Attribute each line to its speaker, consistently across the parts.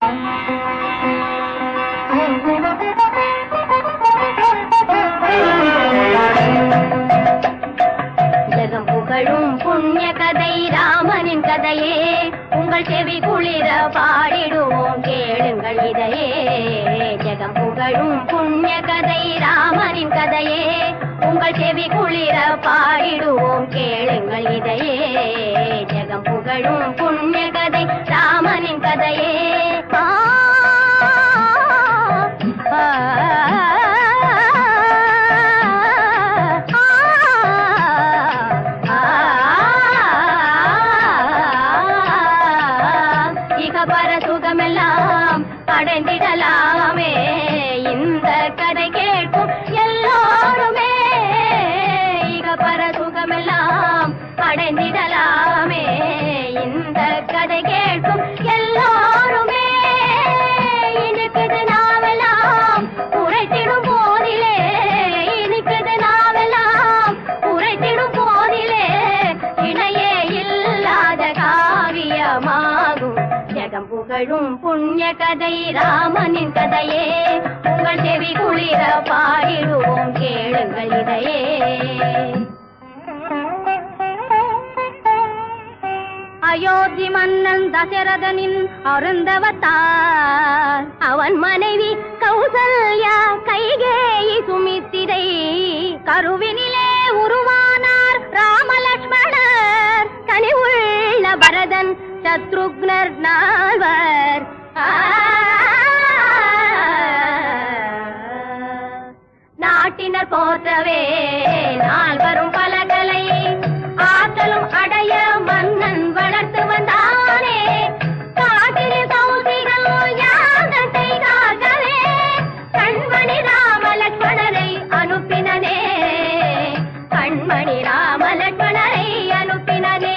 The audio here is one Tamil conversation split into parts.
Speaker 1: ஜகம் புகழும் புண்ணிய கதை ராமனின் கதையே, உங்கள் செவி குளிர பாடிடுவோம் கேளுங்கள் இதையே. ஜகம் புகழும் புண்ணிய கதை ராமனின் கதையே, உங்கள் செவி குளிர பாடிடுவோம் கேளுங்கள் இதையே. ஜகம் புகழும் புண்ணிய கதை ராமனின் கதையே. சுகமெல்லாம் அடைந்திடலாமே இந்த கதை கேட்கும் எல்லோருமே. இகபர சுகமெல்லாம் அடைந்திடலாமே இந்த கதை கேட்கும் எல்லோருமே. இனிக்குது நாவெல்லாம் உரைத்திடும் போதிலே, இனிக்குது நாவெல்லாம் உரைத்திடும் போதிலே, இணையே இல்லாத காவியமாகும் ஜகம் புகழும் புண்ணிய கதை ராமனின் கதையே. உங்கள் செவி குளிர பாடிடுவோம் கேளுங்கள் இதையே. அயோத்தி மன்னன் தசரதனின் அருந்தவத்தார், அவன் மனைவி கௌசல்யா கைகேயி சுமித்திரை, கருவினிலே உருவானார் ராமலட்சுமணர், கனிவுள்ள பரதன் சத்ருக்னர் நால்வர். நாட்டினர் போற்றவே நால்வரும் பலகலை ஆற்றலும் அடைய மன்னன் வளர்த்து வந்தானே. காட்டில் கௌசிகள் யாகத்தை காக்கவே கண்மணி ராமலட்சுமணரை அனுப்பினனே, கண்மணி ராமலட்சுமணரை அனுப்பினனே.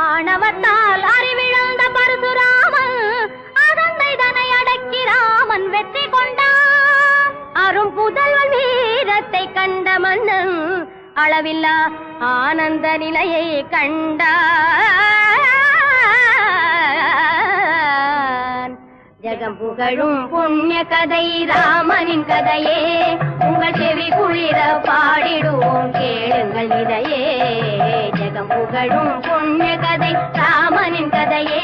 Speaker 1: ஆணவத்தால் அறிவிழந்த பரசுராமன் அகந்தை தனை அடக்கி ராமன் வெற்றி கொண்டான். அரும் புதல்வன் வீரத்தை கண்ட மன்னன் அளவில்லா ஆனந்த நிலையை கண்டான். ஜகம் புகழும் புண்ணிய கதை ராமனின் கதையே, உங்கள் செவி குளிர பாடிடுவோம் கேளுங்கள் இதையே. ஜகம் புகழும் புண்ணிய கதை ராமனின் கதையே.